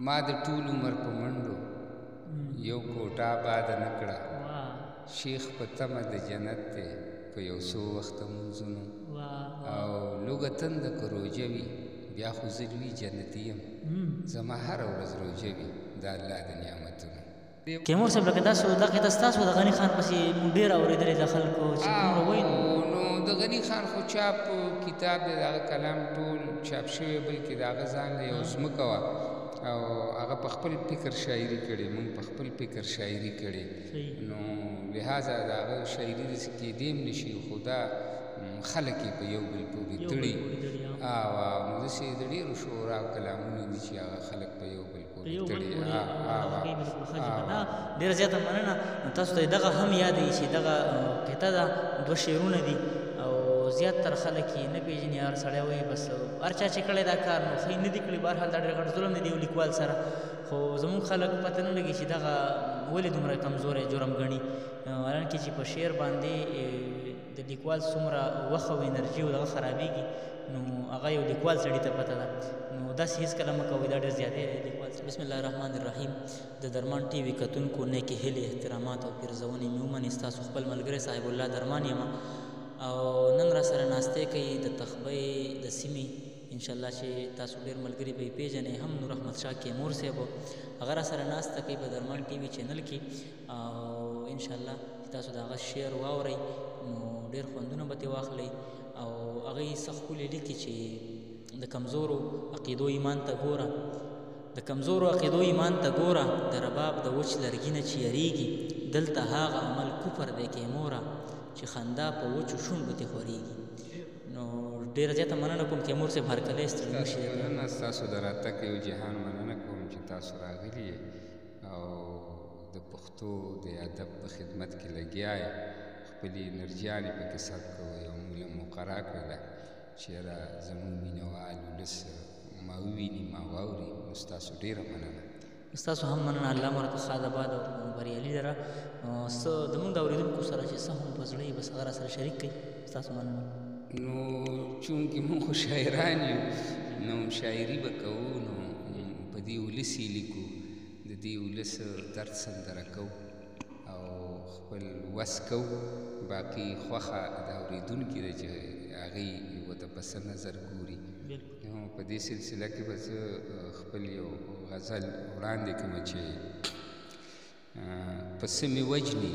ما د ټول عمر په منډو یو کوټه آباده نه کړه. شیخ په تمه د جنت دی په یو څو وخته مونځونو او لوږه تنده که روژه وي بیا خو زه لوی جنتي یم. زما هره ورځ روژه وي د الله د نعمتونو. تیمور صاحب لکه تاسو دا قطعه ستاسو د غني خان پسې مونږ ډېره اورېدلې د خلکو چې کومره وایي نو د غني خان خو چاپ کتاب دی د هغه کلام ټول چاپ شوی بلکې د هغه ځان له یو ځمکه وه او هغه په خپل فکر شاعري کړې موږ په خپل فکر شاعري کړې نو لہذا د هغه شاعري داسې کېدی هم نه شي خو دا خلک یې په یو بل پورې تړي نو داسې د ډېرو شعراو کلامونه دي چې هغه خلک په یو بل پورې تړي. ډېره زیاته مننه. تاسو ته دغه هم یادوي چې دغه قطعه ده 2 شعرونه دي او زیاتره خلک یې نه پېژني. هر سړی وایي بس هر چا چې کړی دا کار نو ښه یې نه دي کړي. بهرحال دا ډېر غټ ظلم دی یو لیکوال سره خو زموږ خلک پته نه لګي چې دغه ولې دومره کمزوری جرم ګڼي حالانکې چې په شعر باندې د لیکوال څومره وخت او انرژي او دغه خرابېږي نو هغه یو لیکوال سړي ته پته ده نو داسې هېڅکله مه کوئ. دا ډېر زیاتې دی لیکوال. بسم الله الرحمن الرحیم. د درمان ټي وي کتونکو نیکې هیلې احترامات او پیرزونې مې ومنې. ستاسو خپل ملګری صاحب الله درمان یم او نن را سره ناستې کوي د تخبۍ د سیمې انشاءالله چې تاسو ډېر ملګري به یې پېژنئ هم نور احمد شاه کیمور صاحب هغه را سره ناسته کوي په درمان ټي وي چینل کې او انشاءالله چې تاسو د هغه شعر واورئ نو ډېر خوندونه به ترې واخلئ او هغه یې څه ښکلي لیکي چې د کمزورو عقیدو ایمان ته ګوره د کمزورو عقیدو ایمان ته ګوره د رباب د وچ لرګي نه چې یریږي دلته هغه عمل کفر دی کیموره چې خندا په وچو شونډو ترې خورېږي. نو ډېره زیاته مننه کوم تیمور صاحب هرکلی ستړي نه شئ. مننه ستاسو د راتګ یو جهان مننه کوم چې تاسو راغلي او د پښتو د ادب په خدمت کې لګیا یې خپلې انرژیانې پکې صرف کوئ او موږ له مقرره کړله چېرې زموږ مینهوال ولس ما وویني ما واوري نو ستاسو ډېره مننه. ستاسو هم مننه. الله مو راته ښاد آباد او بریالي لره. څه زموږ د اورېدونکو سره چې څه هم په زړه یې بس هغه را سره شریک کړئ. ستاسو مننه. نو چونکې موږ خو شاعران یو نو شاعري به کوو نو په دې ولس یې لیکو د دې ولس درد سندره کوو او خپل وس کوو. باقي خوښه د اورېدونکي ده چې هغې ورته په څه نظر ګوري. نو په دې سلسله کې به زه خپل یو غزل وړاندې کړم چې پسه مې وجني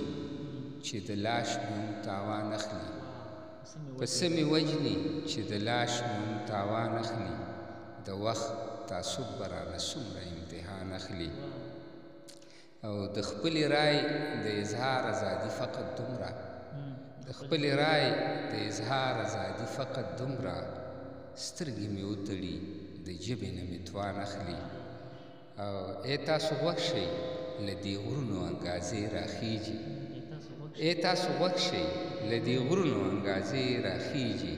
چې د لاش نوم تاوان اخلي پسه مې وجني چې د لاش نوم تاوان اخلي د وخت تعصب به رانه څومره امتحان اخلي او د خپلې رای د اظهار ازادي فقط دومره د خپلې رای د اظهار ازادي فقط دومره سترګې مې وتړي د ژبې نه مې توان اخلي او ای تاسو غوږ شئ له دې غرونو انګازې راخیږي ای تاسو غوږ شئ له دې غرونو انګازې راخیږي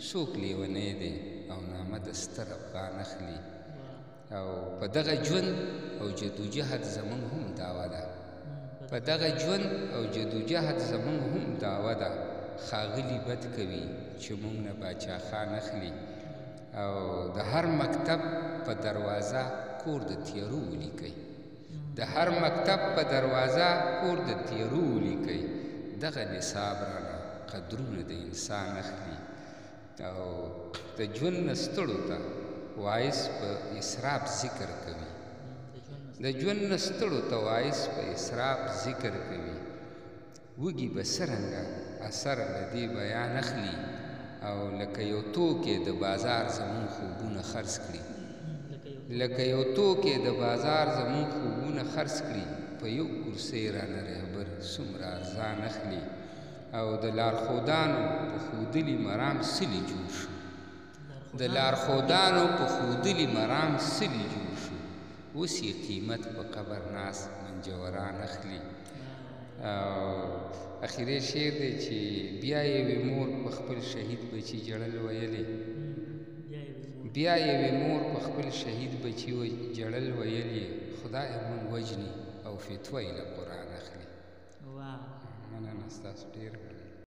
څوک لیونی دی او نامه د ستر افغان اخلي او په دغه ژوند او جدوجهد زموږ هم دعوه ده په دغه ژوند او جدوجهد زموږ هم دعوه ده ښاغلي بد کوي چې موږ نه باچا خان اخلي او د هر مکتب په دروازه کور د تیارو ولیکئ د هر مکتب په دروازه کور د تیارو ولیکئ دغه نصاب رانه قدرونه د انسان اخلي او د ژوند نه ستړو ته وایس په اسراف ذکر کوي د ژوند نه ستړو ته وایس په اسراف ذکر کوي وږي به څرنګه اثر له دې بیان اخلي او لکه یو توکی د بازار زمون خوبونه خرڅ کړي لکه یو توکی د بازار زمون خوبونه خرڅ کړي په یو کرسۍ رانه رهبر څومره ارزان اخلي او د لارښودانو په ښودلي مرام سلي جوړ شو د لارښودانو په ښودلي مرام سلي جوړ شو اوس یې قیمت په قبر ناست منجوران اخلي او اخیری شعر دی چې بیا یوې مور په خپل شهید بچي جړل ویلې بیا یوې مور په خپل شهید بچي جړل ویلې خدای مونږ وجني او فتوی له قرآن اخلي. مننه ستاسو ډېره.